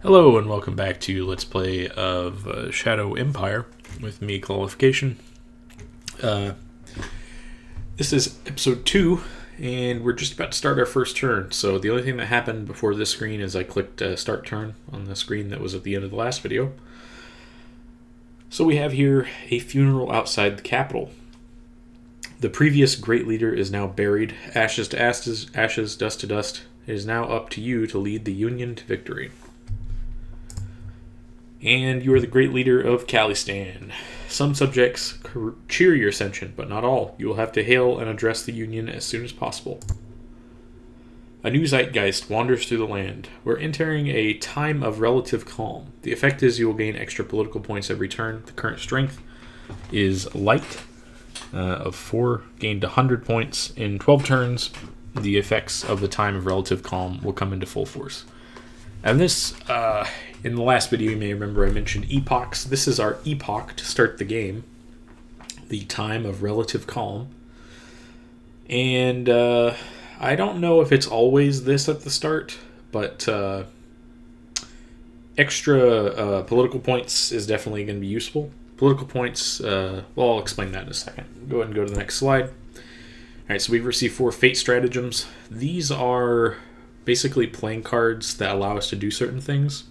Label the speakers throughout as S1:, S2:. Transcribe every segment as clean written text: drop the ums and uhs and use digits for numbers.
S1: Hello and welcome back to Let's Play of Shadow Empire with me, Qualification. This is episode 2, and we're just about to start our first turn. So the only thing that happened before this screen is I clicked Start Turn on the screen that was at the end of the last video. So we have here a funeral outside the capital. The previous great leader is now buried, ashes to ashes, dust to dust. It is now up to you to lead the Union to victory. And you are the great leader of Khalistan. Some subjects cheer your ascension, but not all. You will have to hail and address the Union as soon as possible. A new zeitgeist wanders through the land. We're entering a time of relative calm. The effect is you will gain extra political points every turn. The current strength is light of 4, gained 100 points in 12 turns. The effects of the time of relative calm will come into full force. And this, in the last video, you may remember I mentioned epochs. This is our epoch to start the game. The time of relative calm. And I don't know if it's always this at the start, but extra political points is definitely going to be useful. Political points, well, I'll explain that in a second. Go ahead and go to the next slide. Alright, so we've received 4 fate stratagems. These are basically playing cards that allow us to do certain things.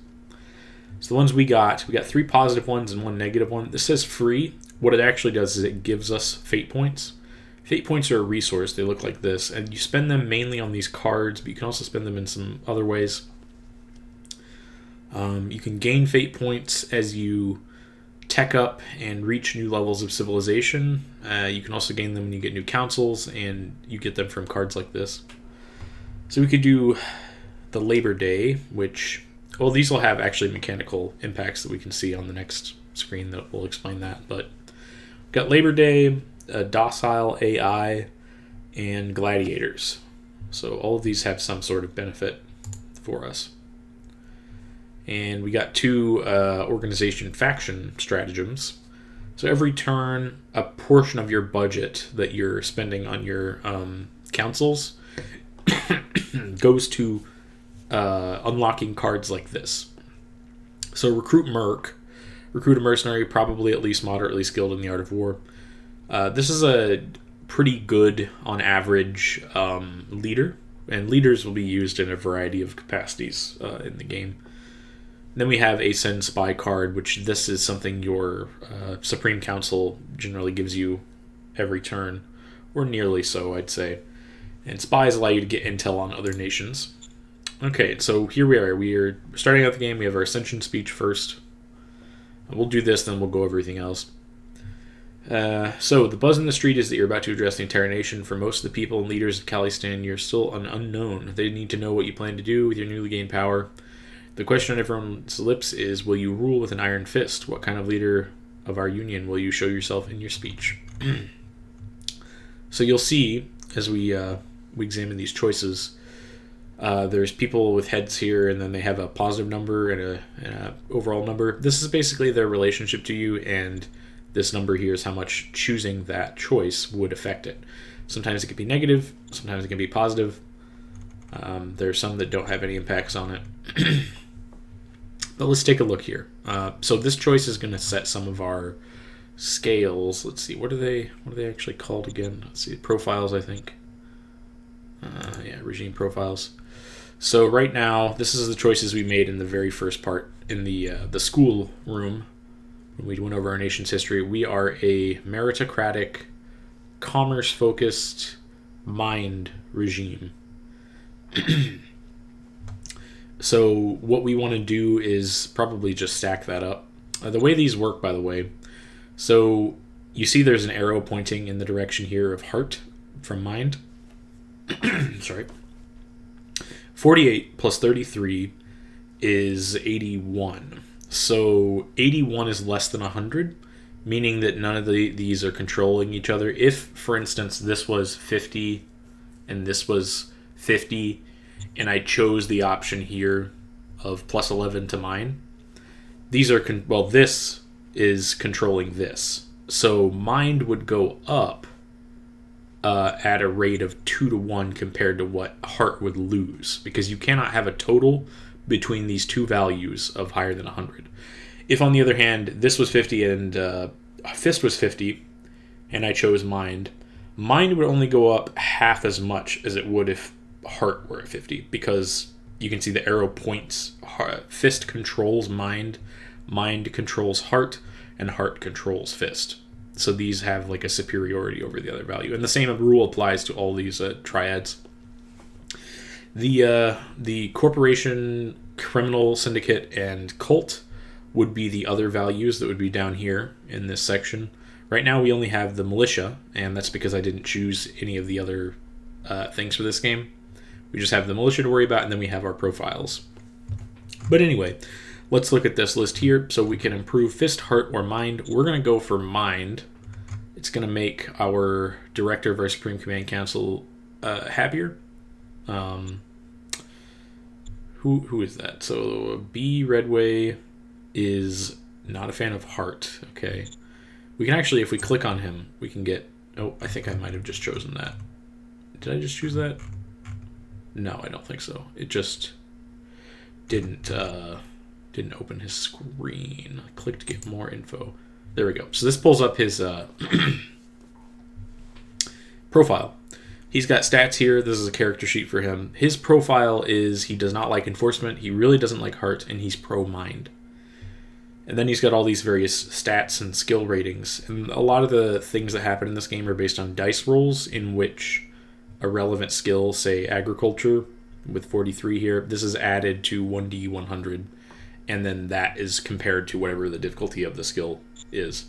S1: So the ones we got 3 positive ones and 1 negative one. This says free. What it actually does is it gives us fate points. Fate points are a resource. They look like this, and you spend them mainly on these cards, but you can also spend them in some other ways. You can gain fate points as you tech up and reach new levels of civilization. You can also gain them when you get new councils, and you get them from cards like this. So we could do the Labor Day, which, well, these will have actually mechanical impacts that we can see on the next screen that will explain that. But we've got Labor Day, Docile AI, and Gladiators. So all of these have some sort of benefit for us. And we got 2 organization faction stratagems. So every turn, a portion of your budget that you're spending on your councils goes to unlocking cards like this. So recruit a mercenary, probably at least moderately skilled in the art of war. This is a pretty good, on average, leader, and leaders will be used in a variety of capacities in the game. Then we have a Send Spy card, which this is something your Supreme Council generally gives you every turn, or nearly so, I'd say. And spies allow you to get intel on other nations. Okay, so here we are. We are starting out the game. We have our Ascension speech first. We'll do this, then we'll go over everything else. So, the buzz in the street is that you're about to address the entire nation. For most of the people and leaders of Khalistan, you're still an unknown. They need to know what you plan to do with your newly gained power. The question on everyone's lips is, will you rule with an iron fist? What kind of leader of our union will you show yourself in your speech? So you'll see, as we examine these choices, there's people with heads here, and then they have a positive number and a overall number. This is basically their relationship to you, and this number here is how much choosing that choice would affect it. Sometimes it can be negative, sometimes it can be positive. There are some that don't have any impacts on it. But let's take a look here. So this choice is going to set some of our scales. Let's see, what are they actually called again? Let's see, profiles, I think. Regime profiles. So right now, this is the choices we made in the very first part in the school room when we went over our nation's history. We are a meritocratic, commerce-focused mind regime. So what we want to do is probably just stack that up. The way these work, by the way, so you see there's an arrow pointing in the direction here of heart from mind. Sorry. 48 plus 33 is 81. So 81 is less than 100, meaning that none of these are controlling each other. If, for instance, this was 50 and this was 50, and I chose the option here of plus 11 to mine, these are, this is controlling this. So mind would go up at a rate of 2 to 1 compared to what heart would lose, because you cannot have a total between these two values of higher than 100. If, on the other hand, this was 50 and Fist was 50, and I chose Mind, Mind would only go up half as much as it would if Heart were at 50, because you can see the arrow points. Fist controls Mind, Mind controls Heart, and Heart controls Fist. So these have like a superiority over the other value. And the same rule applies to all these triads. The corporation, criminal, syndicate, and cult would be the other values that would be down here in this section. Right now we only have the militia, and that's because I didn't choose any of the other things for this game. We just have the militia to worry about, and then we have our profiles. But anyway, let's look at this list here. So we can improve Fist, Heart, or Mind. We're going to go for Mind. It's going to make our director of our Supreme Command Council happier. Who is that? So B. Redway is not a fan of Heart. Okay. We can actually, if we click on him, we can get... Oh, I think I might have just chosen that. Did I just choose that? No, I don't think so. It just didn't open his screen. I clicked get more info. There we go. So this pulls up his profile. He's got stats here. This is a character sheet for him. His profile is he does not like enforcement, he really doesn't like Heart, and he's pro-mind. And then he's got all these various stats and skill ratings. And a lot of the things that happen in this game are based on dice rolls in which a relevant skill, say agriculture, with 43 here, this is added to 1d100, and then that is compared to whatever the difficulty of the skill is.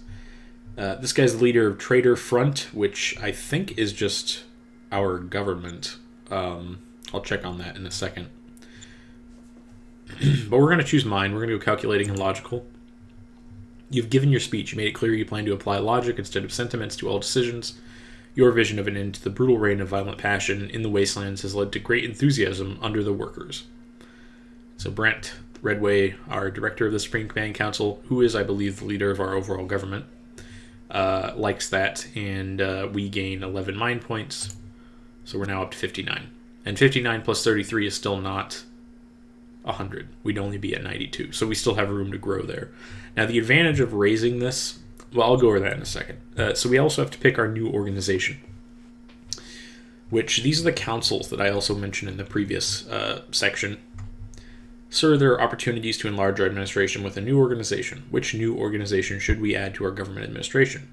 S1: This guy's the leader of Trader Front, which I think is just our government. I'll check on that in a second. But we're going to choose Mind. We're going to go calculating and logical. You've given your speech. You made it clear you plan to apply logic instead of sentiments to all decisions. Your vision of an end to the brutal reign of violent passion in the wastelands has led to great enthusiasm under the workers. So Brent Redway, our director of the Supreme Command Council, who is, I believe, the leader of our overall government, likes that, and we gain 11 mind points. So we're now up to 59. And 59 plus 33 is still not 100. We'd only be at 92. So we still have room to grow there. Now, the advantage of raising this, well, I'll go over that in a second. So we also have to pick our new organization, which these are the councils that I also mentioned in the previous section. Sir, there are opportunities to enlarge our administration with a new organization. Which new organization should we add to our government administration?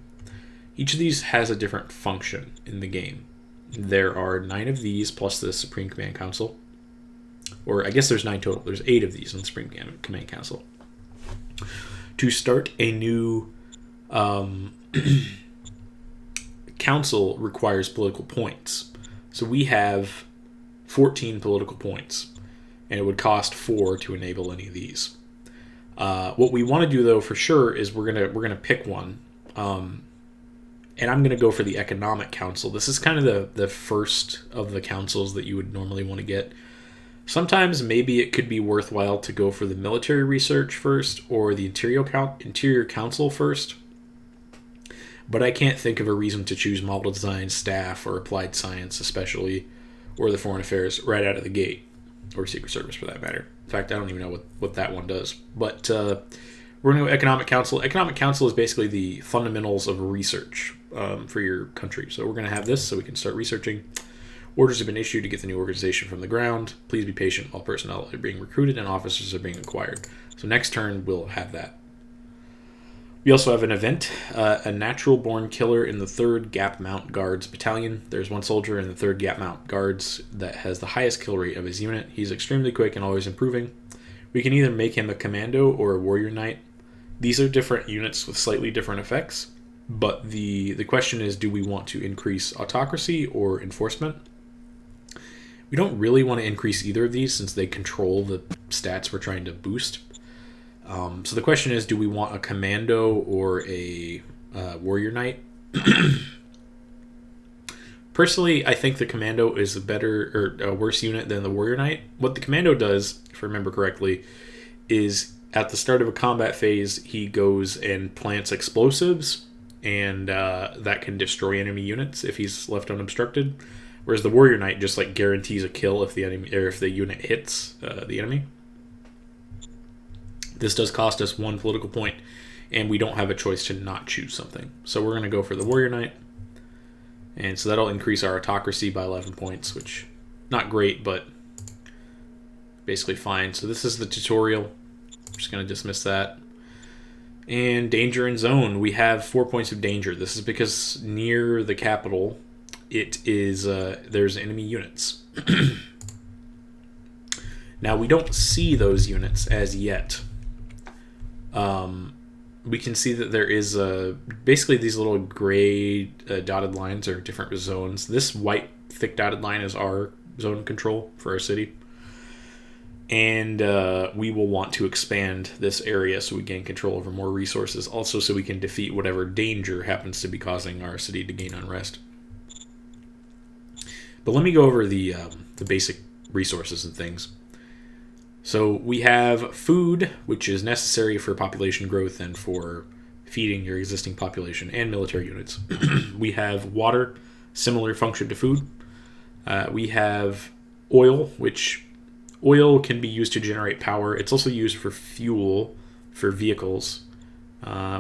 S1: Each of these has a different function in the game. There are 9 of these plus the Supreme Command Council. Or I guess there's 9 total. There's 8 of these in the Supreme Command Council. To start a new council requires political points. So we have 14 political points, and it would cost 4 to enable any of these. What we want to do, though, for sure, is we're gonna pick one, and I'm gonna go for the Economic Council. This is kind of the first of the councils that you would normally want to get. Sometimes maybe it could be worthwhile to go for the military research first or the interior council first. But I can't think of a reason to choose model design, staff, or applied science especially, or the foreign affairs right out of the gate, or Secret Service for that matter. In fact, I don't even know what that one does. But we're going to go Economic Council. Economic Council is basically the fundamentals of research for your country. So we're going to have this so we can start researching. Orders have been issued to get the new organization from the ground. Please be patient. All personnel are being recruited and officers are being acquired. So next turn, we'll have that. We also have an event, a natural-born killer in the 3rd Gap Mount Guards Battalion. There's one soldier in the 3rd Gap Mount Guards that has the highest kill rate of his unit. He's extremely quick and always improving. We can either make him a commando or a warrior knight. These are different units with slightly different effects, but the question is, do we want to increase autocracy or enforcement? We don't really want to increase either of these since they control the stats we're trying to boost. So the question is, do we want a commando or a warrior knight? Personally, I think the commando is a better or a worse unit than the warrior knight. What the commando does, if I remember correctly, is at the start of a combat phase, he goes and plants explosives, and that can destroy enemy units if he's left unobstructed. Whereas the warrior knight just like guarantees a kill if the enemy or if the unit hits the enemy. This does cost us 1 political point, and we don't have a choice to not choose something. So we're going to go for the Warrior Knight. And so that'll increase our autocracy by 11 points, which not great, but basically fine. So this is the tutorial. I'm just going to dismiss that. And danger and zone. We have 4 points of danger. This is because near the capital, it is there's enemy units. Now, we don't see those units as yet. We can see that there is basically these little gray dotted lines are different zones. This white thick dotted line is our zone control for our city. And we will want to expand this area so we gain control over more resources. Also so we can defeat whatever danger happens to be causing our city to gain unrest. But let me go over the basic resources and things. So we have food, which is necessary for population growth and for feeding your existing population and military units. We have water, similar function to food. We have oil, which oil can be used to generate power. It's also used for fuel for vehicles.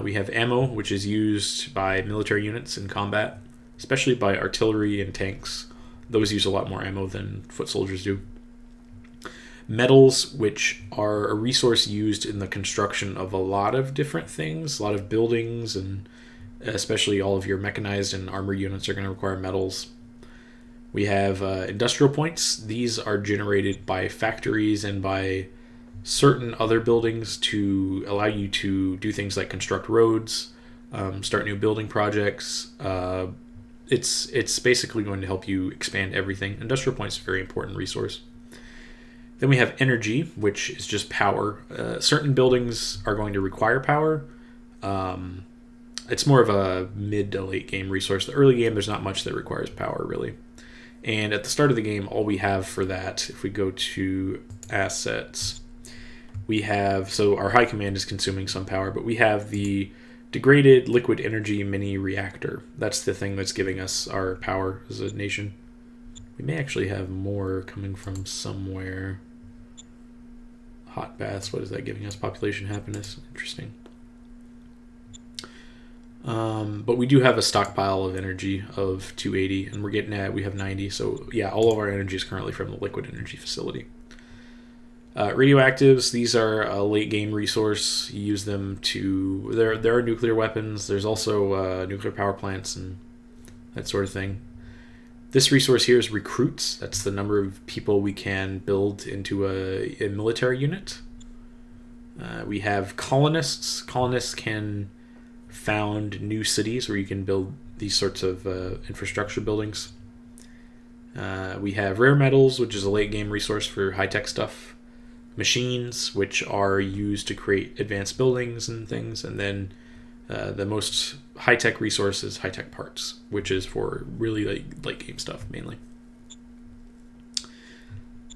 S1: We have ammo, which is used by military units in combat, especially by artillery and tanks. Those use a lot more ammo than foot soldiers do. Metals, which are a resource used in the construction of a lot of different things, a lot of buildings, and especially all of your mechanized and armored units are going to require metals. We have industrial points. These are generated by factories and by certain other buildings to allow you to do things like construct roads, start new building projects. It's basically going to help you expand everything. Industrial points is a very important resource. Then we have energy, which is just power. Certain buildings are going to require power. It's more of a mid to late game resource. The early game, there's not much that requires power, really. And at the start of the game, all we have for that, if we go to assets, we have, so our high command is consuming some power, but we have the degraded liquid energy mini reactor. That's the thing that's giving us our power as a nation. We may actually have more coming from somewhere. Hot baths, what is that giving us? Population happiness. Interesting. But we do have a stockpile of energy of 280, and we're getting at, we have 90. So yeah, all of our energy is currently from the liquid energy facility. Radioactives, these are a late game resource. You use them to, there are nuclear weapons. There's also nuclear power plants and that sort of thing. This resource here is recruits. That's the number of people we can build into a military unit. We have colonists. Colonists can found new cities where you can build these sorts of infrastructure buildings. We have rare metals, which is a late game resource for high-tech stuff. Machines, which are used to create advanced buildings and things. And then the most high-tech resource is high-tech parts, which is for really late game stuff mainly.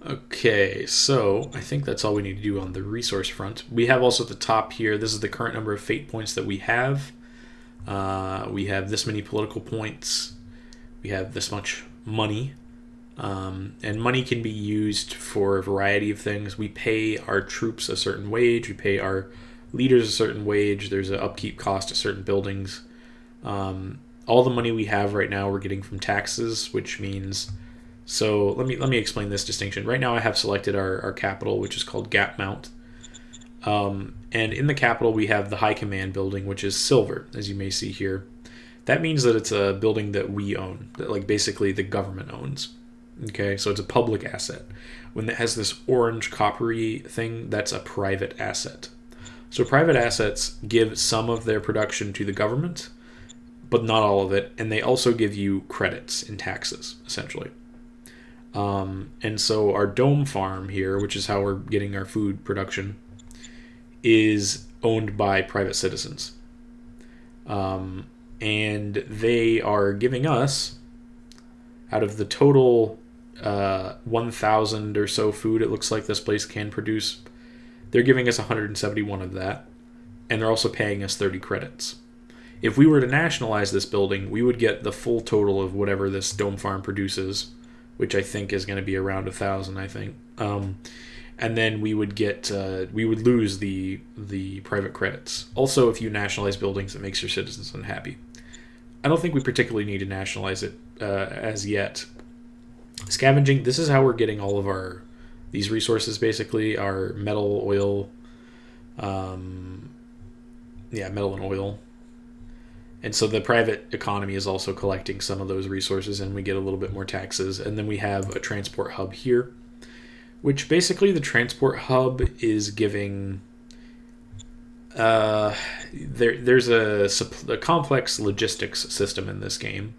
S1: Okay, so I think that's all we need to do on the resource front. We have also at the top here, this is the current number of fate points that we have. We have this many political points. We have this much money. And money can be used for a variety of things. We pay our troops a certain wage. We pay our leaders a certain wage. There's an upkeep cost to certain buildings. All the money we have right now we're getting from taxes, which means... So let me explain this distinction. Right now I have selected our capital, which is called Gap Mount. And in the capital we have the High Command building, which is silver, as you may see here. That means that it's a building that we own, that basically the government owns. Okay, so it's a public asset. When it has this orange coppery thing, that's a private asset. So private assets give some of their production to the government, but not all of it, and they also give you credits in taxes, essentially. And so our dome farm here, which is how we're getting our food production, is owned by private citizens. And they are giving us, out of the total 1,000 or so food it looks like this place can produce, they're giving us 171 of that, and they're also paying us 30 credits. If we were to nationalize this building, we would get the full total of whatever this dome farm produces, which I think is going to be around 1,000, I think. And and then we would lose the private credits. Also, if you nationalize buildings, it makes your citizens unhappy. I don't think we particularly need to nationalize it as yet. Scavenging, this is how we're getting all of these resources, basically, our metal, oil, metal and oil. And so the private economy is also collecting some of those resources, and we get a little bit more taxes. And then we have a transport hub here, which basically the transport hub is giving... there's a complex logistics system in this game,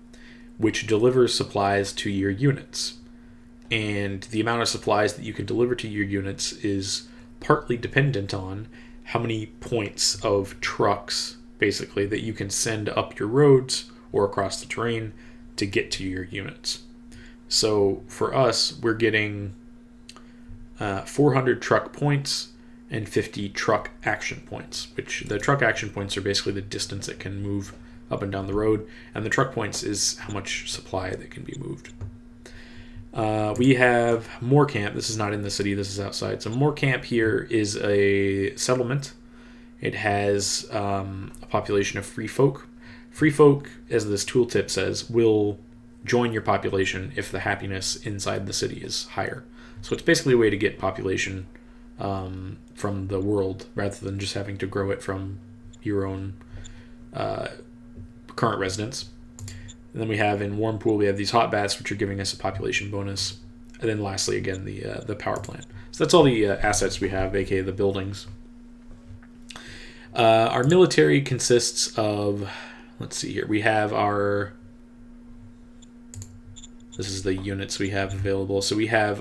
S1: which delivers supplies to your units. And the amount of supplies that you can deliver to your units is partly dependent on how many points of trucks, basically, that you can send up your roads or across the terrain to get to your units. So for us, we're getting 400 truck points and 50 truck action points, which the truck action points are basically the distance it can move up and down the road, and the truck points is how much supply that can be moved. We have Moor Camp. This is not in the city, this is outside. So Moor Camp here is a settlement. It has a population of free folk. Free folk, as this tooltip says, will join your population if the happiness inside the city is higher. So it's basically a way to get population from the world rather than just having to grow it from your own current residents. And then we have in Warmpool, we have these hot baths, which are giving us a population bonus. And then lastly, again, the power plant. So that's all the assets we have, aka the buildings. Our military consists of, let's see here, we have this is the units we have available. So we have,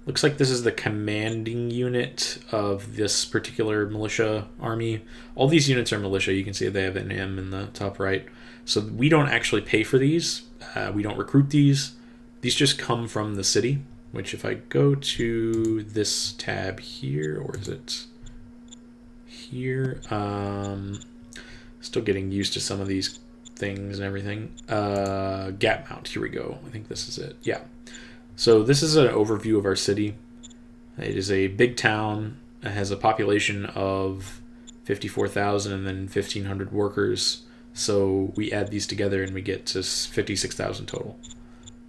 S1: looks like this is the commanding unit of this particular militia army. All these units are militia. You can see they have an M in the top right. So we don't actually pay for these. We don't recruit these. These just come from the city, which if I go to this tab here, or is it here? Still getting used to some of these things and everything. Gap Mount, here we go. I think this is it. Yeah. So this is an overview of our city. It is a big town. It has a population of 54,000 and then 1,500 workers. So we add these together and we get to 56,000 total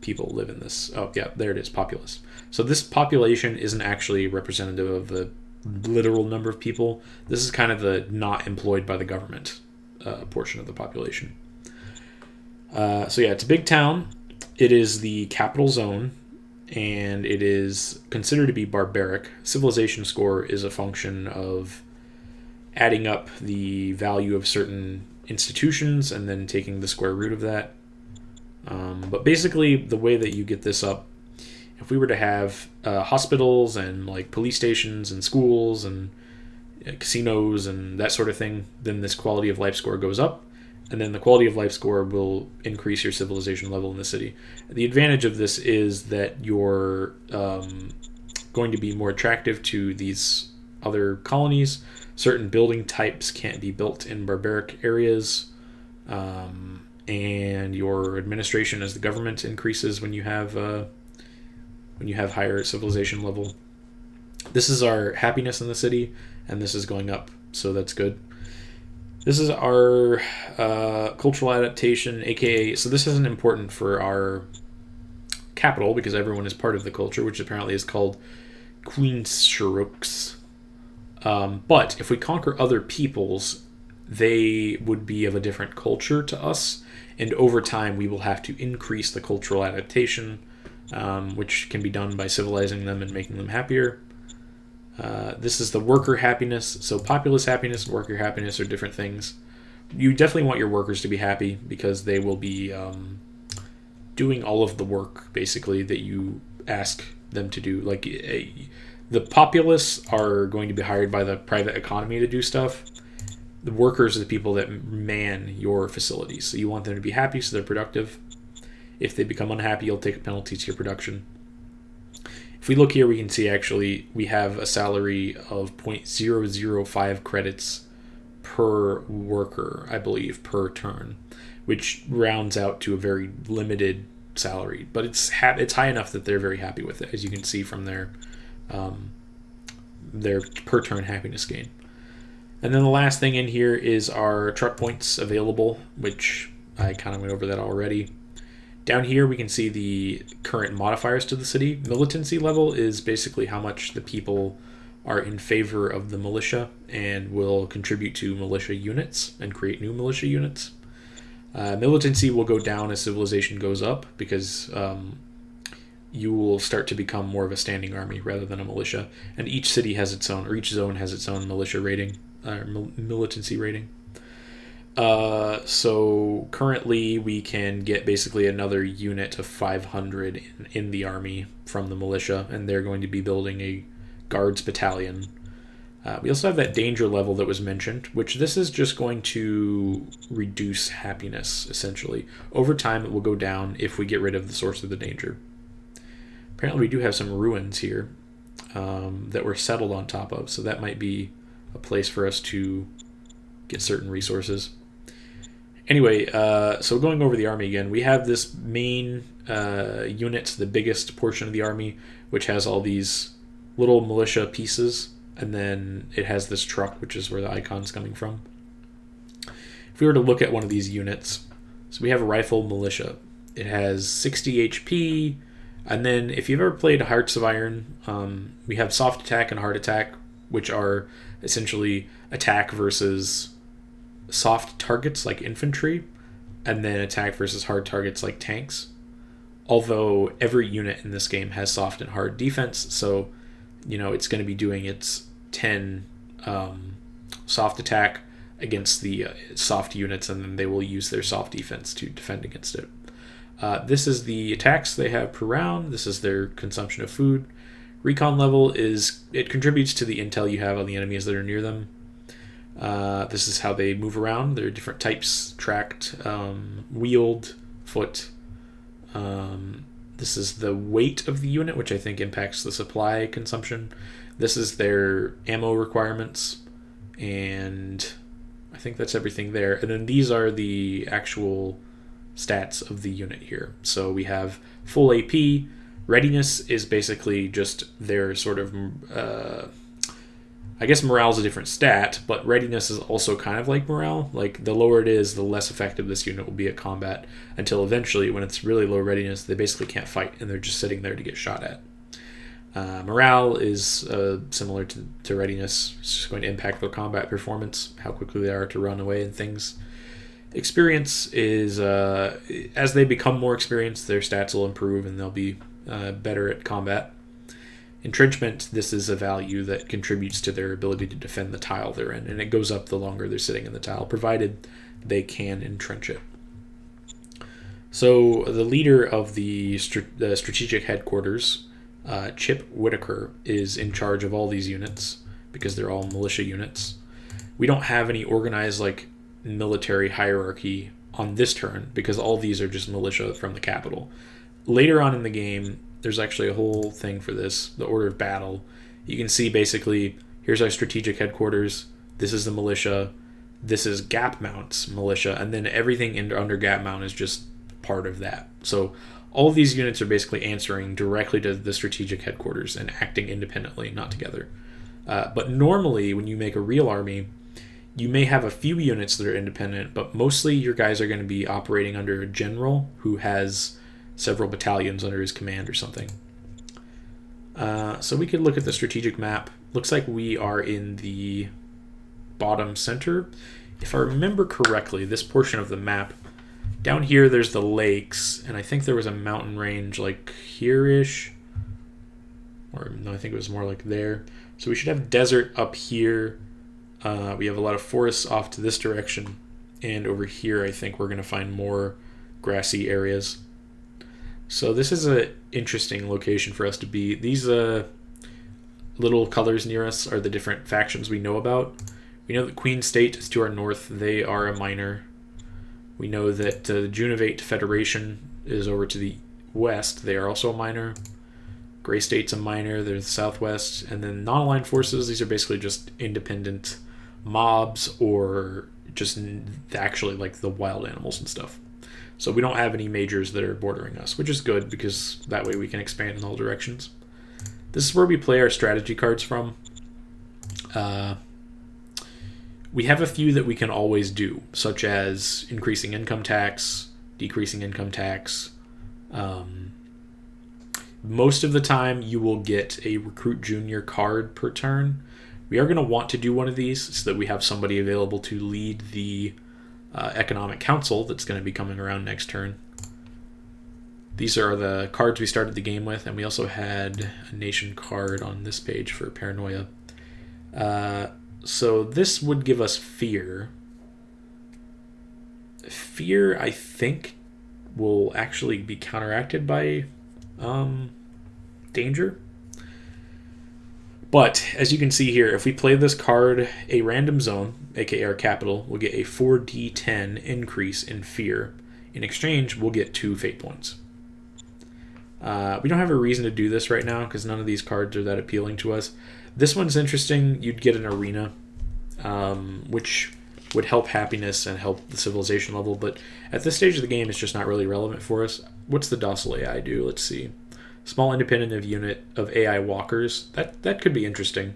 S1: people live in this. Oh, yeah, there it is, populace. So this population isn't actually representative of the literal number of people. This is kind of the not employed by the government portion of the population. So yeah, it's a big town. It is the capital zone, and it is considered to be barbaric. Civilization score is a function of adding up the value of certain institutions and then taking the square root of that. But basically, the way that you get this up, if we were to have hospitals and like police stations and schools and casinos and that sort of thing, then this quality of life score goes up, and then the quality of life score will increase your civilization level in the city. The advantage of this is that you're going to be more attractive to these other colonies. Certain building types can't be built in barbaric areas, and your administration as the government increases when you have higher civilization level. This is our happiness in the city, and this is going up, so that's good. This is our cultural adaptation, aka, so this isn't important for our capital because everyone is part of the culture, which apparently is called Queensrooks. But if we conquer other peoples, they would be of a different culture to us, and over time we will have to increase the cultural adaptation, which can be done by civilizing them and making them happier. This is the worker happiness. So populace happiness and worker happiness are different things. You definitely want your workers to be happy because they will be doing all of the work, basically, that you ask them to do. Like, the populace are going to be hired by the private economy to do stuff. The workers are the people that man your facilities. So you want them to be happy so they're productive. If they become unhappy, you'll take a penalty to your production. If we look here, we can see actually we have a salary of 0.005 credits per worker, I believe, per turn, which rounds out to a very limited salary. But it's high enough that they're very happy with it, as you can see from their their per turn happiness gain. And then the last thing in here is our truck points available, which I kind of went over that already. Down here we can see the current modifiers to the city. Militancy level is basically how much the people are in favor of the militia and will contribute to militia units and create new militia units. Militancy will go down as civilization goes up because you will start to become more of a standing army rather than a militia. And each city has its own, or each zone has its own militia rating, militancy rating. So currently we can get basically another unit of 500 in the army from the militia, and they're going to be building a guards battalion. We also have that danger level that was mentioned, which this is just going to reduce happiness, essentially. Over time it will go down if we get rid of the source of the danger. Apparently we do have some ruins here that we're settled on top of, so that might be a place for us to get certain resources. Anyway, so going over the army again, we have this main unit, the biggest portion of the army, which has all these little militia pieces, and then it has this truck, which is where the icon's coming from. If we were to look at one of these units, so we have a rifle militia. It has 60 HP, and then if you've ever played Hearts of Iron, we have soft attack and hard attack, which are essentially attack versus soft targets like infantry, and then attack versus hard targets like tanks. Although every unit in this game has soft and hard defense, so it's going to be doing its 10 soft attack against the soft units, and then they will use their soft defense to defend against it. This is the attacks they have per round. This is their consumption of food. Recon level it contributes to the intel you have on the enemies that are near them. This is how they move around. There are different types: tracked, wheeled, foot. This is the weight of the unit, which I think impacts the supply consumption. This is their ammo requirements, and I think that's everything there. And then these are the actual stats of the unit here. So we have full AP. Readiness is basically just their sort of I guess morale is a different stat, but readiness is also kind of like morale. Like, the lower it is, the less effective this unit will be at combat, until eventually, when it's really low readiness, they basically can't fight, and they're just sitting there to get shot at. Morale is similar to readiness. It's just going to impact their combat performance, how quickly they are to run away and things. Experience is, as they become more experienced, their stats will improve, and they'll be better at combat. Entrenchment, this is a value that contributes to their ability to defend the tile they're in, and it goes up the longer they're sitting in the tile, provided they can entrench it. So the leader of the strategic headquarters, Chip Whitaker, is in charge of all these units because they're all militia units. We don't have any organized military hierarchy on this turn because all these are just militia from the capital. Later on in the game, there's actually a whole thing for this, the order of battle. You can see basically, here's our strategic headquarters, this is the militia, this is Gap Mount's militia, and then everything under Gap Mount is just part of that. So all of these units are basically answering directly to the strategic headquarters and acting independently, not together. But normally, when you make a real army, you may have a few units that are independent, but mostly your guys are going to be operating under a general who has several battalions under his command or something. So we could look at the strategic map. Looks like we are in the bottom center. If I remember correctly, this portion of the map, down here there's the lakes, and I think there was a mountain range here-ish. Or no, I think it was more like there. So we should have desert up here. We have a lot of forests off to this direction. And over here I think we're going to find more grassy areas. So this is an interesting location for us to be. These little colors near us are the different factions we know about. We know that Queen State is to our north. They are a minor. We know that the Junivate Federation is over to the west. They are also a minor. Grey State's a minor. They're the southwest. And then non-aligned forces, these are basically just independent mobs or just actually the wild animals and stuff. So we don't have any majors that are bordering us, which is good because that way we can expand in all directions. This is where we play our strategy cards from. We have a few that we can always do, such as increasing income tax, decreasing income tax. Most of the time, you will get a Recruit Junior card per turn. We are going to want to do one of these so that we have somebody available to lead the Economic Council that's going to be coming around next turn. These are the cards we started the game with, and we also had a nation card on this page for Paranoia. So this would give us fear. Fear, I think, will actually be counteracted by danger. But, as you can see here, if we play this card, a random zone, aka our capital, will get a 4d10 increase in fear. In exchange, we'll get 2 fate points. We don't have a reason to do this right now because none of these cards are that appealing to us. This one's interesting. You'd get an arena, which would help happiness and help the civilization level, but at this stage of the game, it's just not really relevant for us. What's the docile AI do? Let's see. Small independent unit of AI walkers. That could be interesting.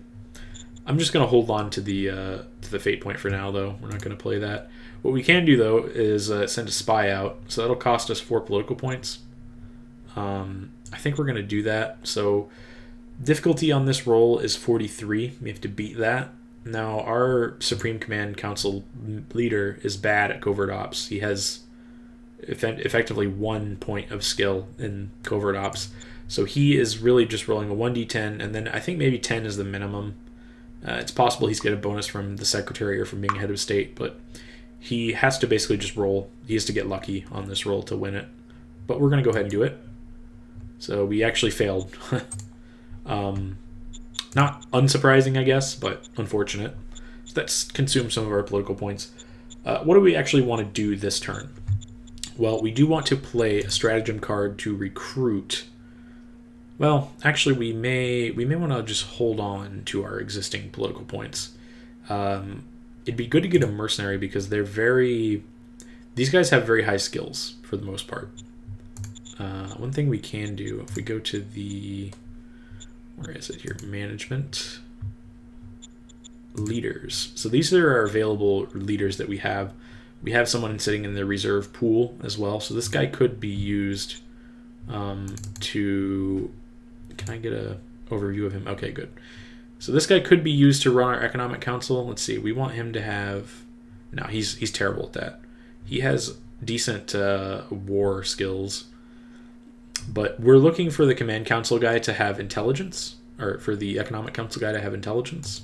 S1: I'm just going to hold on to the fate point for now, though. We're not going to play that. What we can do, though, is send a spy out, so that'll cost us 4 political points. I think we're going to do that. So difficulty on this roll is 43. We have to beat that. Now, our Supreme Command Council leader is bad at covert ops. He has effectively 1 point of skill in covert ops. So he is really just rolling a 1d10, and then I think maybe 10 is the minimum. It's possible he's got a bonus from the secretary or from being head of state, but he has to basically just roll. He has to get lucky on this roll to win it. But we're going to go ahead and do it. So we actually failed. Not unsurprising, I guess, but unfortunate. So that's consumed some of our political points. What do we actually want to do this turn? Well, we do want to play a stratagem card to recruit. Well, actually, we may want to just hold on to our existing political points. It'd be good to get a mercenary because these guys have very high skills for the most part. One thing we can do, if we go to where is it here? Management. Leaders. So these are our available leaders that we have. We have someone sitting in the reserve pool as well. So this guy could be used to... Can I get an overview of him? Okay, good. So this guy could be used to run our economic council. Let's see. We want him to have... No, he's terrible at that. He has decent war skills. But we're looking for the command council guy to have intelligence, or for the economic council guy to have intelligence.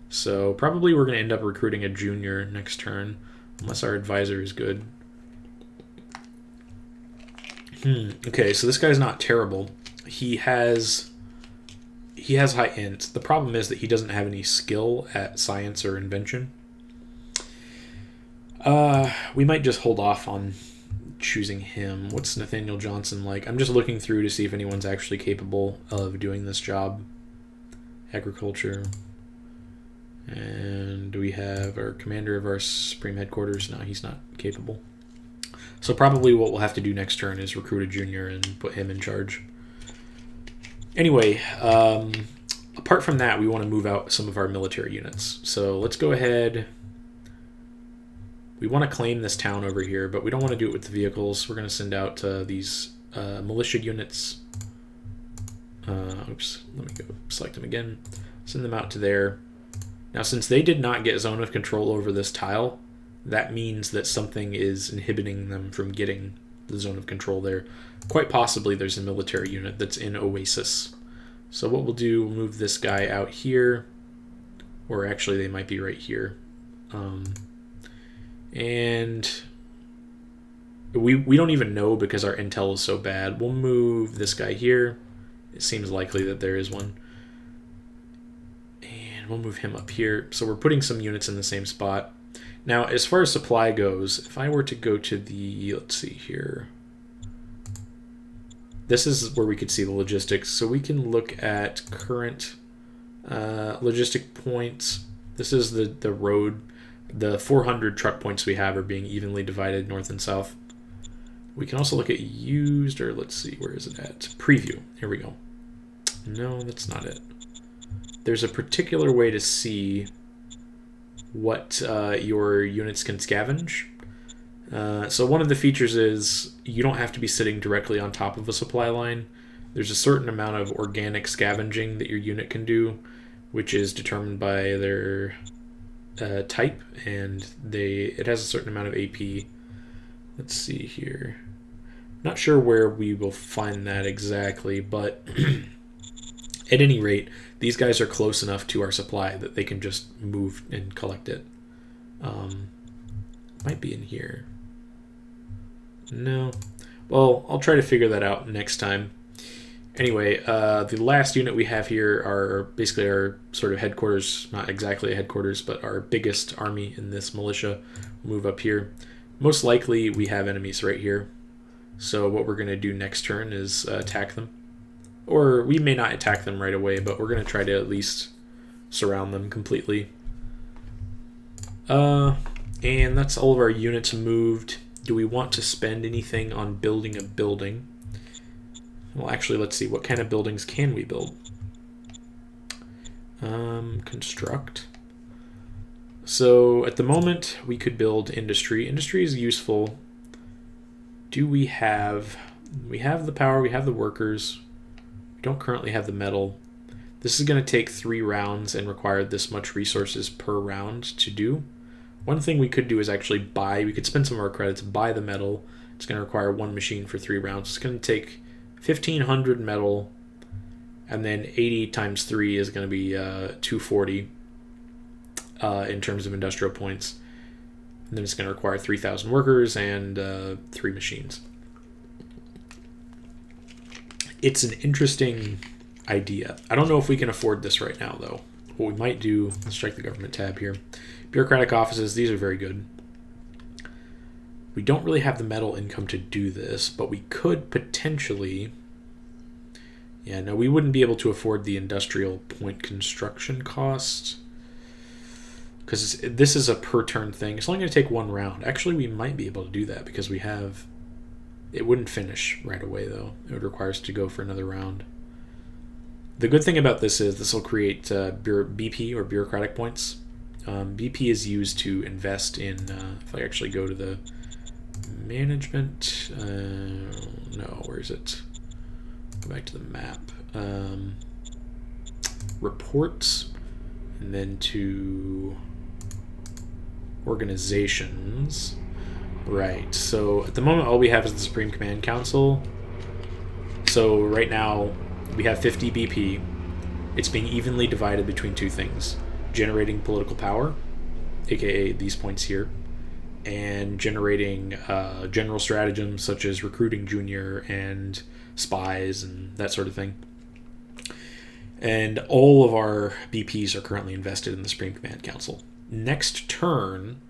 S1: So probably we're going to end up recruiting a junior next turn, unless our advisor is good. Okay, so this guy's not terrible. He has high int. The problem is that he doesn't have any skill at science or invention. We might just hold off on choosing him. What's Nathaniel Johnson like? I'm just looking through to see if anyone's actually capable of doing this job. Agriculture. And do we have our commander of our Supreme Headquarters? No, he's not capable. So probably what we'll have to do next turn is recruit a junior and put him in charge. Anyway, apart from that, we want to move out some of our military units. So let's go ahead. We want to claim this town over here, but we don't want to do it with the vehicles. We're going to send out these militia units. Oops, let me go select them again. Send them out to there. Now, since they did not get zone of control over this tile, that means that something is inhibiting them from getting the zone of control there. Quite possibly there's a military unit that's in Oasis. So what we'll do, we'll move this guy out here, or actually they might be right here. And we don't even know because our intel is so bad. We'll move this guy here. It seems likely that there is one. And we'll move him up here. So we're putting some units in the same spot. Now, as far as supply goes, if I were to go to the, let's see here. This is where we could see the logistics. So we can look at current logistic points. This is the road. The 400 truck points we have are being evenly divided north and south. We can also look at used, or let's see, where is it at? Preview. Here we go. No, that's not it. There's a particular way to see what your units can scavenge. So one of the features is you don't have to be sitting directly on top of a supply line. There's a certain amount of organic scavenging that your unit can do, which is determined by their type, and it has a certain amount of AP. Let's see here. Not sure where we will find that exactly, but at any rate, these guys are close enough to our supply that they can just move and collect it. Might be in here. No. Well, I'll try to figure that out next time. Anyway, the last unit we have here are basically our sort of headquarters, not exactly a headquarters, but our biggest army in this militia. We'll move up here. Most likely we have enemies right here. So what we're going to do next turn is attack them. Or we may not attack them right away, but we're going to try to at least surround them completely. And that's all of our units moved. Do we want to spend anything on building a building? Well, actually, let's see. What kind of buildings can we build? Construct. So at the moment, we could build industry. Industry is useful. Do we have... We have the power, we have the workers. We don't currently have the metal. This is going to take 3 rounds and require this much resources per round to do. One thing we could do is actually buy... We could spend some of our credits, buy the metal. It's going to require 1 machine for 3 rounds. It's going to take 1,500 metal, and then 80 times 3 is going to be 240 in terms of industrial points. And then it's going to require 3,000 workers and 3 machines. It's an interesting idea. I don't know if we can afford this right now, though. What we might do, let's check the government tab here. Bureaucratic offices, these are very good. We don't really have the metal income to do this, but we could potentially... Yeah, no, we wouldn't be able to afford the industrial point construction cost, because this is a per turn thing. It's only going to take 1 round. Actually, we might be able to do that because we have... It wouldn't finish right away, though. It would require us to go for another round. The good thing about this is this will create BP, or bureaucratic points. BP is used to invest in... if I actually go to the management... no, where is it? Go back to the map. Reports, and then to organizations. Right, so at the moment all we have is the Supreme Command Council. So right now we have 50 BP. It's being evenly divided between 2 things. Generating political power, aka these points here, and generating general stratagems such as recruiting junior and spies and that sort of thing. And all of our BPs are currently invested in the Supreme Command Council. Next turn,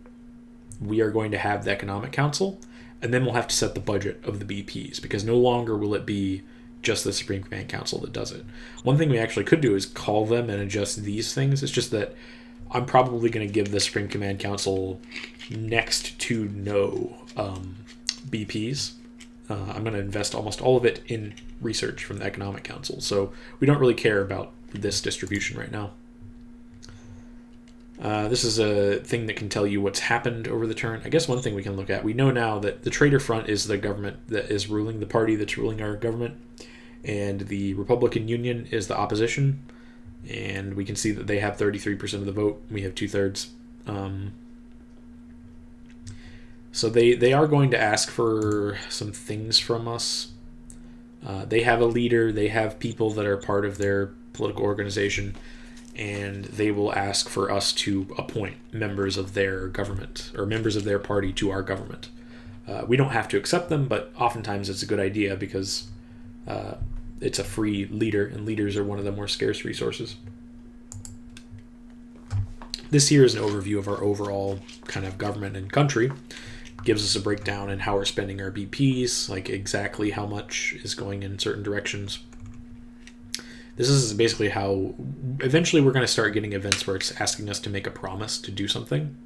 S1: we are going to have the Economic Council, and then we'll have to set the budget of the BPs, because no longer will it be just the Supreme Command Council that does it. One thing we actually could do is call them and adjust these things. It's just that I'm probably going to give the Supreme Command Council next to no BPs. I'm going to invest almost all of it in research from the Economic Council, so we don't really care about this distribution right now. This is a thing that can tell you what's happened over the turn. I guess one thing we can look at, we know now that the Traitor Front is the government that is ruling, the party that's ruling our government, and the Republican Union is the opposition, and we can see that they have 33% of the vote. We have 2/3. So they are going to ask for some things from us. They have a leader, they have people that are part of their political organization, and they will ask for us to appoint members of their government, or members of their party to our government. We don't have to accept them, but oftentimes it's a good idea because it's a free leader, and leaders are one of the more scarce resources. This here is an overview of our overall kind of government and country. Gives us a breakdown in how we're spending our BPs, like exactly how much is going in certain directions. This is basically how eventually we're going to start getting events where it's asking us to make a promise to do something.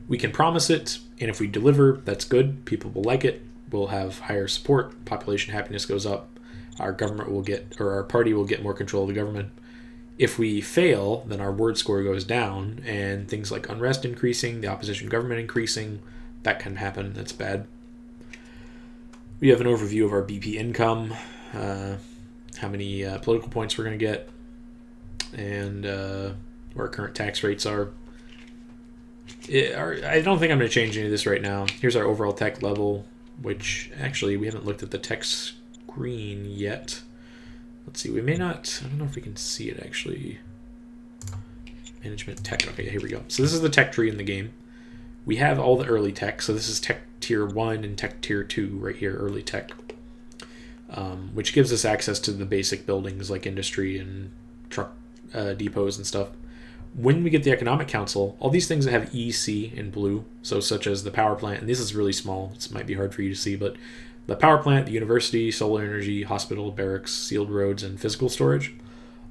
S1: We can promise it, and if we deliver, that's good. People will like it. We'll have higher support. Population happiness goes up. our government will get, or our party will get more control of the government. If we fail, then our word score goes down, and things like unrest increasing, the opposition government increasing, that can happen. That's bad. We have an overview of our BP income, how many political points we're going to get, and what our current tax rates are. I don't think I'm going to change any of this right now. Here's our overall tech level, which actually we haven't looked at the tech screen yet. Let's see, we may not, I don't know if we can see it actually. Management tech, okay, here we go. So this is the tech tree in the game. We have all the early tech, so this is tech tier 1 and tech tier 2 right here, early tech. Which gives us access to the basic buildings like industry and truck depots and stuff. When we get the Economic Council, all these things that have EC in blue, so such as the power plant, and this is really small, this might be hard for you to see, but the power plant, the university, solar energy, hospital, barracks, sealed roads, and physical storage,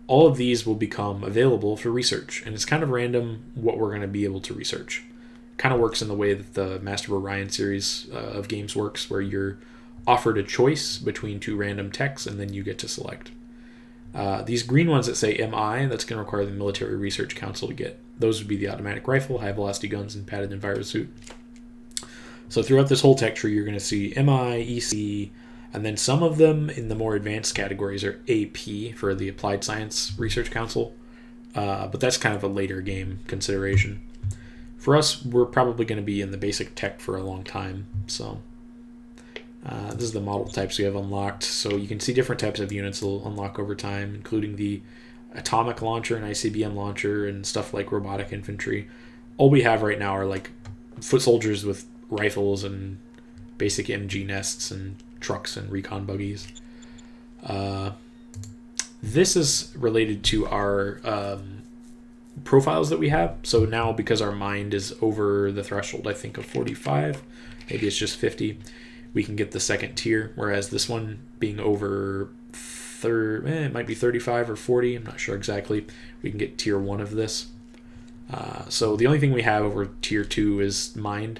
S1: all of these will become available for research, and it's kind of random what we're going to be able to research. Kind of works in the way that the Master of Orion series of games works, where you're offered a choice between two random techs, and then you get to select. These green ones that say MI, that's going to require the Military Research Council to get. Those would be the automatic rifle, high-velocity guns, and padded envirosuit. So throughout this whole tech tree, you're going to see MI, EC, and then some of them in the more advanced categories are AP for the Applied Science Research Council. But that's kind of a later game consideration. For us, we're probably going to be in the basic tech for a long time, so... this is the model types we have unlocked. So you can see different types of units will unlock over time, including the atomic launcher and ICBM launcher and stuff like robotic infantry. All we have right now are like foot soldiers with rifles and basic MG nests and trucks and recon buggies. This is related to our profiles that we have. So now because our mind is over the threshold, I think, of 45, maybe it's just 50, we can get the second tier, whereas this one being over it might be 35 or 40, I'm not sure exactly, we can get tier 1 of this. So the only thing we have over tier 2 is mind,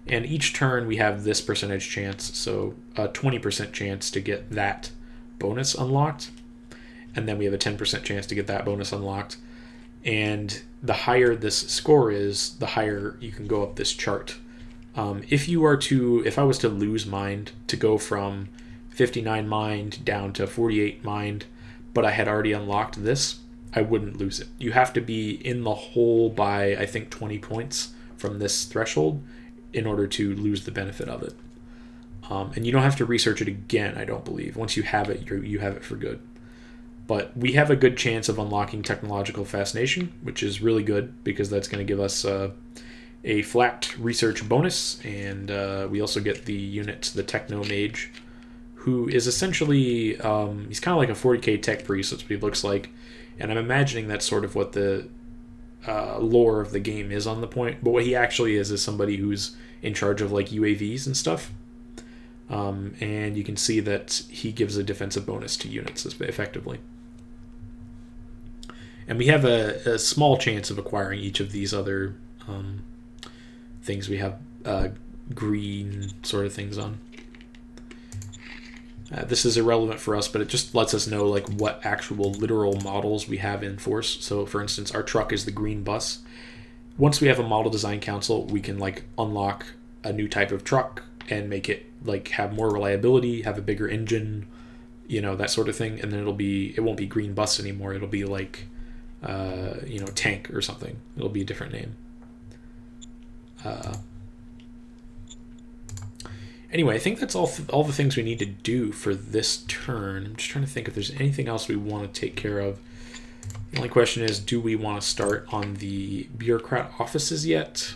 S1: and each turn we have this percentage chance, so a 20% chance to get that bonus unlocked, and then we have a 10% chance to get that bonus unlocked, and the higher this score is, the higher you can go up this chart. If I was to lose mind to go from 59 mind down to 48 mind, but I had already unlocked this, I wouldn't lose it. You have to be in the hole by, I think, 20 points from this threshold in order to lose the benefit of it. And you don't have to research it again, I don't believe. Once you have it, you have it for good. But we have a good chance of unlocking technological fascination, which is really good because that's going to give us... a flat research bonus, and we also get the unit, the Techno Mage, who is essentially, he's kind of like a 40k tech priest, that's what he looks like, and I'm imagining that's sort of what the lore of the game is on the point, but what he actually is somebody who's in charge of like UAVs and stuff, and you can see that he gives a defensive bonus to units effectively. And we have a small chance of acquiring each of these other things we have green sort of things on. This is irrelevant for us, but it just lets us know like what actual literal models we have in force. So for instance, our truck is the green bus. Once we have a model design council, we can like unlock a new type of truck and make it like have more reliability, have a bigger engine, that sort of thing. And then it won't be green bus anymore. It'll be like tank or something. It'll be a different name. Anyway, I think that's all the things we need to do for this turn. I'm just trying to think if there's anything else we want to take care of. The only question is, do we want to start on the bureaucrat offices yet?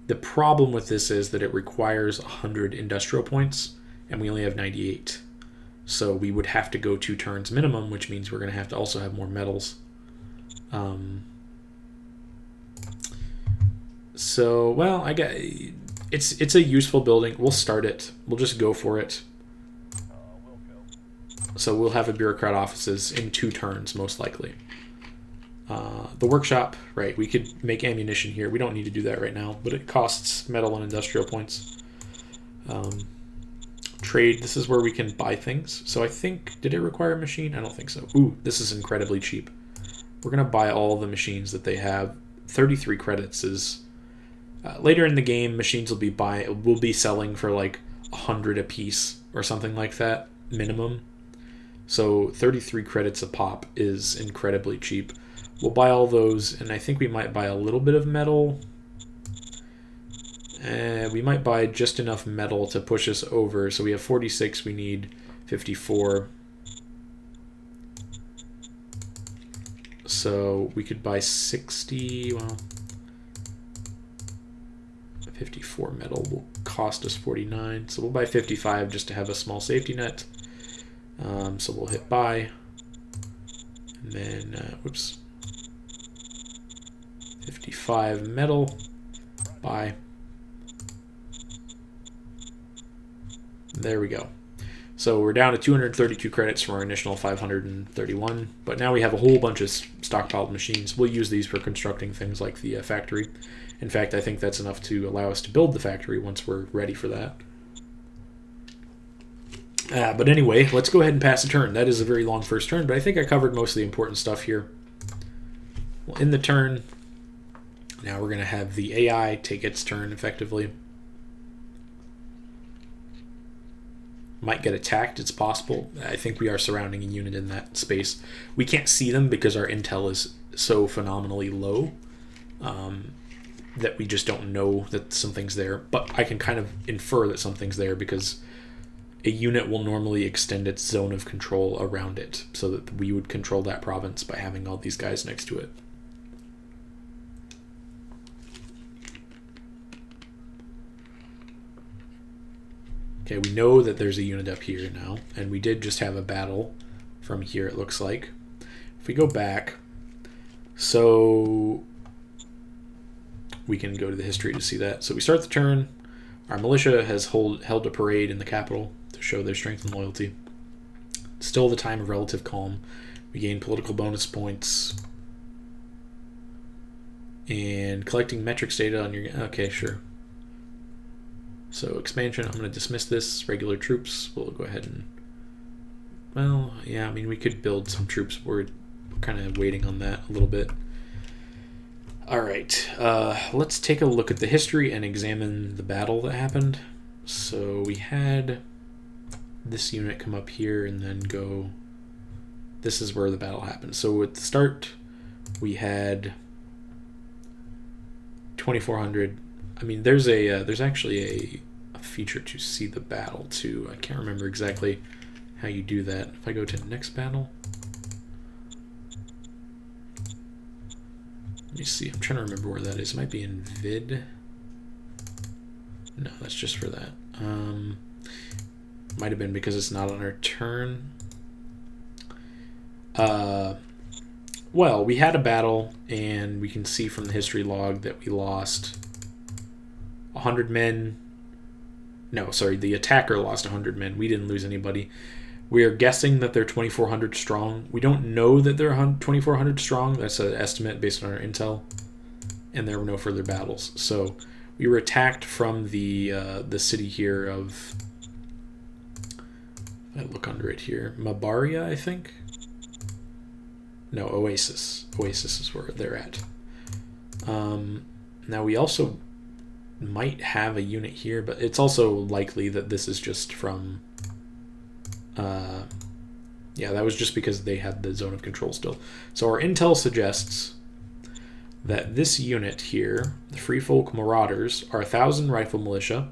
S1: The problem with this is that it requires 100 industrial points, and we only have 98. So we would have to go 2 turns minimum, which means we're going to have to also have more metals. So, well, it's a useful building. We'll start it. We'll just go for it. So we'll have a bureaucrat offices in 2 turns, most likely. The workshop, right, we could make ammunition here. We don't need to do that right now, but it costs metal and industrial points. trade. This is where we can buy things. So I think, did it require a machine? I don't think so. Ooh, this is incredibly cheap. We're going to buy all the machines that they have. 33 credits is... later in the game, machines will be selling for like 100 a piece or something like that, minimum. So 33 credits a pop is incredibly cheap. We'll buy all those, and I think we might buy a little bit of metal. We might buy just enough metal to push us over. So we have 46, we need 54. So we could buy 60, well, 54 metal will cost us 49. So we'll buy 55 just to have a small safety net. So we'll hit buy. And then, whoops. 55 metal, buy. There we go. So we're down to 232 credits from our initial 531, but now we have a whole bunch of stockpiled machines. We'll use these for constructing things like the factory. In fact, I think that's enough to allow us to build the factory once we're ready for that. But anyway, let's go ahead and pass a turn. That is a very long first turn, but I think I covered most of the important stuff here. Well, in the turn, now we're going to have the AI take its turn effectively. Might get attacked, it's possible. I think we are surrounding a unit in that space. We can't see them because our intel is so phenomenally low that we just don't know that something's there. But I can kind of infer that something's there because a unit will normally extend its zone of control around it so that we would control that province by having all these guys next to it. Okay, we know that there's a unit up here now, and we did just have a battle from here, it looks like. If we go back, so we can go to the history to see that. So we start the turn. Our militia has held a parade in the capital to show their strength and loyalty. Still the time of relative calm. We gain political bonus points. And collecting metrics data on your... Okay, sure. So expansion, I'm going to dismiss this. Regular troops, we'll go ahead and... Well, yeah, I mean, we could build some troops. We're kind of waiting on that a little bit. All right, let's take a look at the history and examine the battle that happened. So we had this unit come up here and then go... This is where the battle happened. So at the start, we had 2,400... I mean, there's actually a feature to see the battle too. I can't remember exactly how you do that. If I go to next battle, let me see. I'm trying to remember where that is. It might be in vid. No, that's just for that. Might have been because it's not on our turn. Well, we had a battle, and we can see from the history log that we lost 100 men. No, sorry, the attacker lost 100 men. We didn't lose anybody. We are guessing that they're 2,400 strong. We don't know that they're 2,400 strong. That's an estimate based on our intel. And there were no further battles. So we were attacked from the city here of... I look under it here. Mabaria, I think? No, Oasis. Oasis is where they're at. Now we also might have a unit here, but it's also likely that this is just from... yeah, that was just because they had the zone of control still. So our intel suggests that this unit here, the Free Folk Marauders, are 1,000 rifle militia.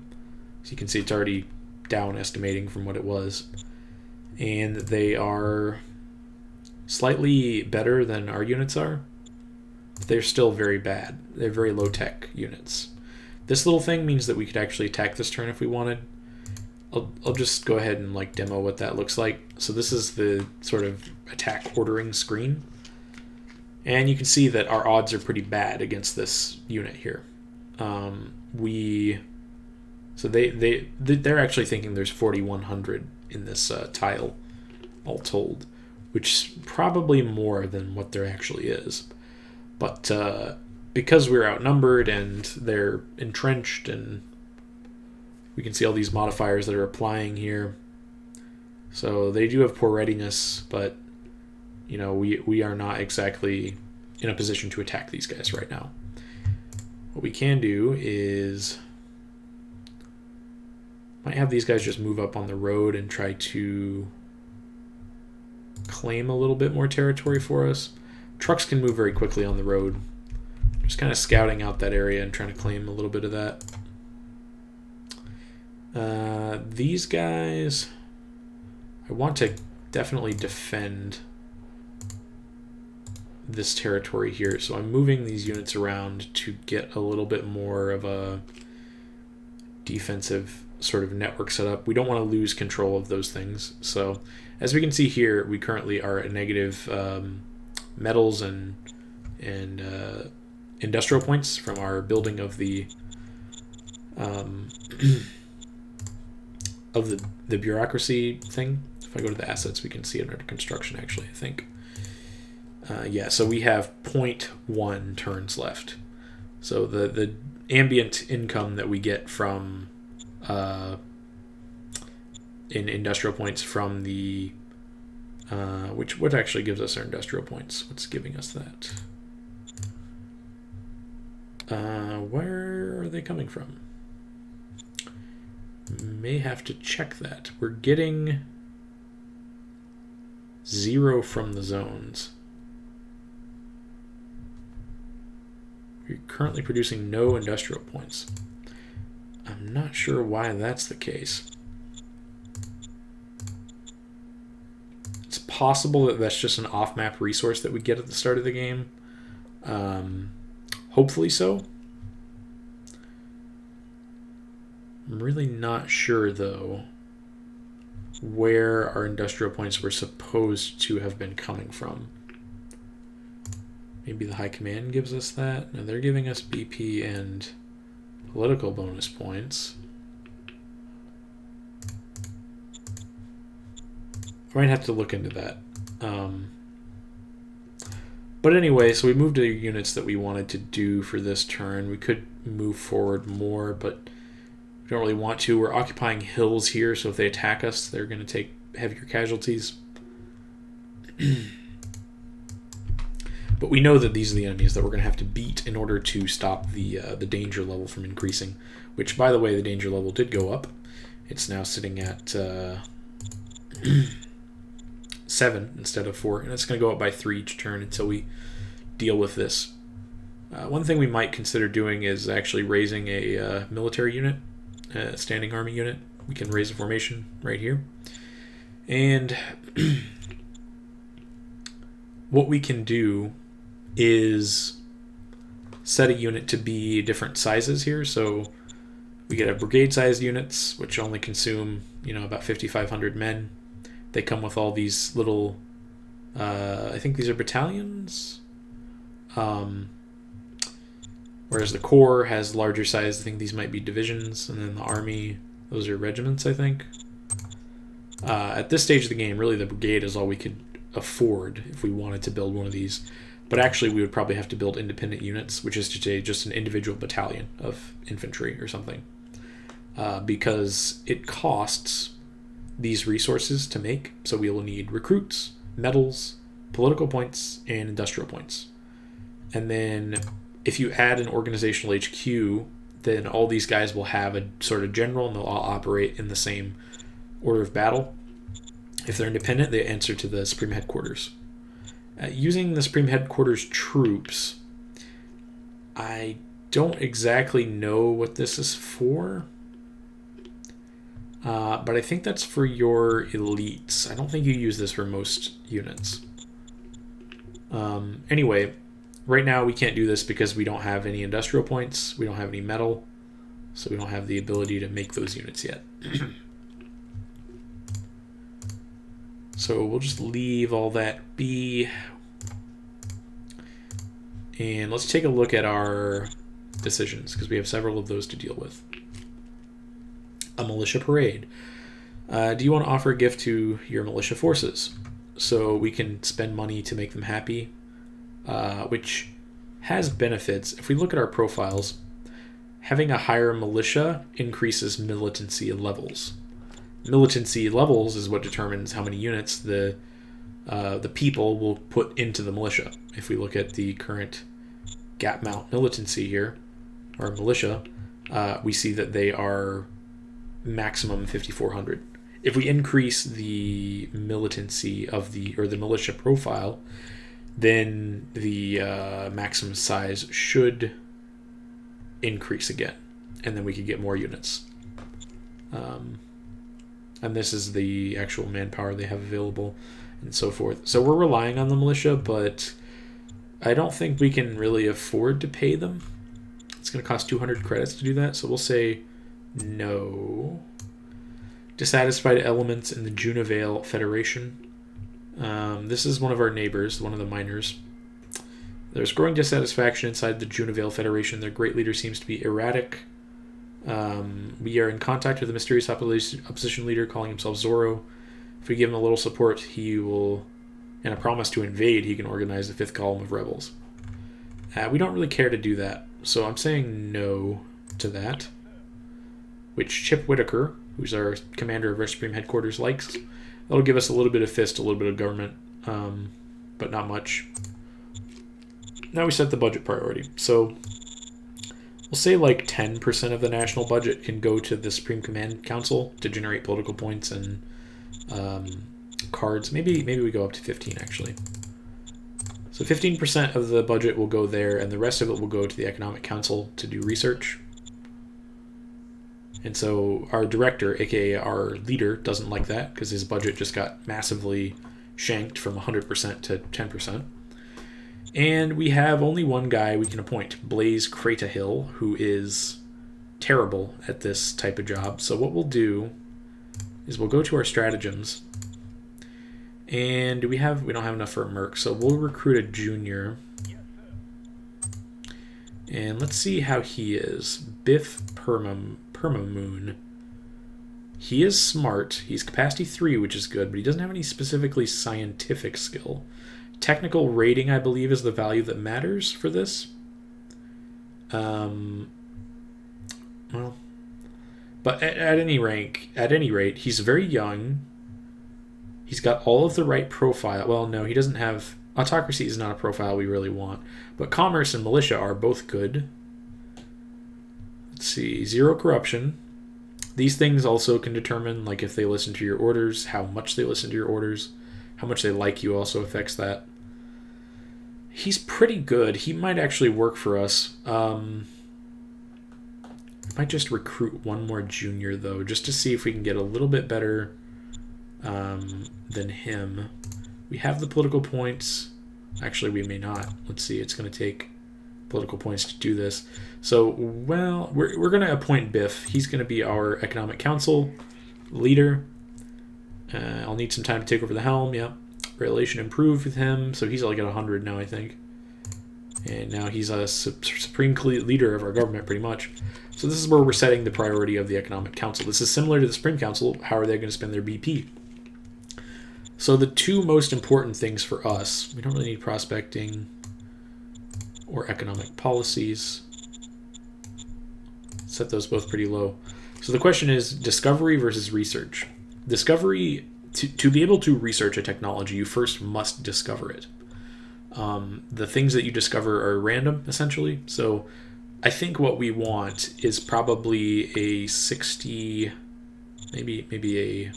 S1: So you can see it's already down estimating from what it was. And they are slightly better than our units are. But they're still very bad. They're very low-tech units. This little thing means that we could actually attack this turn if we wanted. I'll just go ahead and like demo what that looks like. So this is the sort of attack ordering screen. And you can see that our odds are pretty bad against this unit here. So they're actually thinking there's 4,100 in this tile, all told, which is probably more than what there actually is. But because we're outnumbered and they're entrenched and We can see all these modifiers that are applying here. So they do have poor readiness, but you know, we are not exactly in a position to attack these guys right now. What we can do is might have these guys just move up on the road and try to claim a little bit more territory for us. Trucks can move very quickly on the road. Just kind of scouting out that area and trying to claim a little bit of that. These guys, I want to definitely defend this territory here, so I'm moving these units around to get a little bit more of a defensive sort of network set up. We don't want to lose control of those things. So as we can see here, we currently are at negative metals and industrial points from our building of the of the bureaucracy thing. If I go to the assets, we can see it under construction, actually, I think. Yeah, so we have 0.1 turns left. So the ambient income that we get from in industrial points from the what actually gives us our industrial points? What's giving us that? Where are they coming from? May have to check that. We're getting 0 from the zones. We're currently producing no industrial points. I'm not sure why that's the case. It's possible that that's just an off-map resource that we get at the start of the game. Hopefully so. I'm really not sure, though, where our industrial points were supposed to have been coming from. Maybe the High Command gives us that. No, they're giving us BP and political bonus points. I might have to look into that. But anyway, so we moved to the units that we wanted to do for this turn. We could move forward more, but we don't really want to. We're occupying hills here, so if they attack us, they're going to take heavier casualties. But we know that these are the enemies that we're going to have to beat in order to stop the danger level from increasing. Which, by the way, the danger level did go up. It's now sitting at 7 instead of 4, and it's going to go up by 3 each turn until we deal with this. One thing we might consider doing is actually raising a military unit, a standing army unit. We can raise a formation right here. And what we can do is set a unit to be different sizes here. So we get a brigade-sized units, which only consume, about 5,500 men. They come with all these little, I think these are battalions. Whereas the Corps has larger size. I think these might be divisions. And then the Army, those are regiments, I think. At this stage of the game, really the brigade is all we could afford if we wanted to build one of these. But actually, we would probably have to build independent units, which is to say just an individual battalion of infantry or something. Because it costs these resources to make. So we will need recruits, medals, political points, and industrial points. And then if you add an organizational HQ, then all these guys will have a sort of general, and they'll all operate in the same order of battle. If they're independent, they answer to the Supreme Headquarters. Using the Supreme Headquarters troops, I don't exactly know what this is for. But I think that's for your elites. I don't think you use this for most units. Anyway, right now we can't do this because we don't have any industrial points. We don't have any metal. So we don't have the ability to make those units yet. So we'll just leave all that be. And let's take a look at our decisions, because we have several of those to deal with. A militia parade. Do you want to offer a gift to your militia forces? So we can spend money to make them happy, which has benefits. If we look at our profiles, having a higher militia increases militancy levels. Militancy levels is what determines how many units the people will put into the militia. If we look at the current gap mount militancy here, or militia, we see that they are maximum 5,400. If we increase the militancy of the militia profile, then the maximum size should increase again, and then we could get more units. And this is the actual manpower they have available and so forth. So we're relying on the militia, but I don't think we can really afford to pay them. It's going to cost 200 credits to do that, so we'll say no. Dissatisfied elements in the Junivale Federation. This is one of our neighbors, one of the miners. There's growing dissatisfaction inside the Junivale Federation. Their great leader seems to be erratic. We are in contact with a mysterious opposition leader calling himself Zorro. If we give him a little support, he will, and a promise to invade, he can organize the fifth column of rebels. We don't really care to do that, so I'm saying no to that. Which Chip Whitaker, who's our commander of our Supreme Headquarters, likes. That'll give us a little bit of fist, a little bit of government, but not much. Now we set the budget priority. So we'll say like 10% of the national budget can go to the Supreme Command Council to generate political points and cards. Maybe we go up to 15 actually. So 15% of the budget will go there, and the rest of it will go to the Economic Council to do research. And so our director, aka our leader, doesn't like that because his budget just got massively shanked from 100% to 10%. And we have only one guy we can appoint, Blaze Cratahill, who is terrible at this type of job. So what we'll do is we'll go to our stratagems, and we don't have enough for a merc, so we'll recruit a junior. And let's see how he is. Biff Permamoon. He is smart. He's capacity 3, which is good, but he doesn't have any specifically scientific skill. Technical rating, I believe, is the value that matters for this. Well, but at any rate, he's very young. He's got all of the right profile. Well, no, he doesn't have... Autocracy is not a profile we really want. But commerce and militia are both good. Let's see. 0 corruption. These things also can determine, like, if they listen to your orders, how much they listen to your orders. How much they like you also affects that. He's pretty good. He might actually work for us. Might just recruit one more junior, though, just to see if we can get a little bit better than him. We have the political points. Actually, we may not. Let's see. It's going to take political points to do this. So, well, we're going to appoint Biff. He's going to be our Economic Council leader. I'll need some time to take over the helm. Yep. Relation improved with him. So he's like at 100 now, I think. And now he's a supreme leader of our government, pretty much. So this is where we're setting the priority of the Economic Council. This is similar to the Supreme Council. How are they going to spend their BP? So the two most important things for us, we don't really need prospecting or economic policies. Set those both pretty low. So the question is discovery versus research. Discovery, to be able to research a technology, you first must discover it. The things that you discover are random, essentially. So I think what we want is probably a 60, maybe a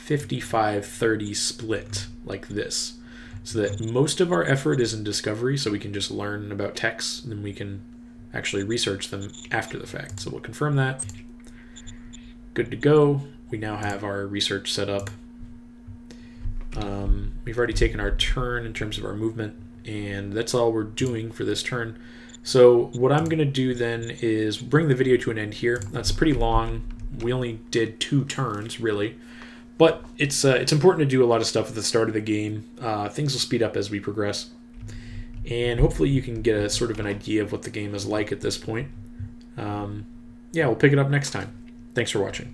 S1: 55-30 split like this, so that most of our effort is in discovery, so we can just learn about techs, and then we can actually research them after the fact. So we'll confirm that. Good to go. We now have our research set up. We've already taken our turn in terms of our movement, and that's all we're doing for this turn. So what I'm going to do then is bring the video to an end here. That's pretty long. We only did 2 turns, really. But it's important to do a lot of stuff at the start of the game. Things will speed up as we progress. And hopefully you can get a sort of an idea of what the game is like at this point. Yeah, we'll pick it up next time. Thanks for watching.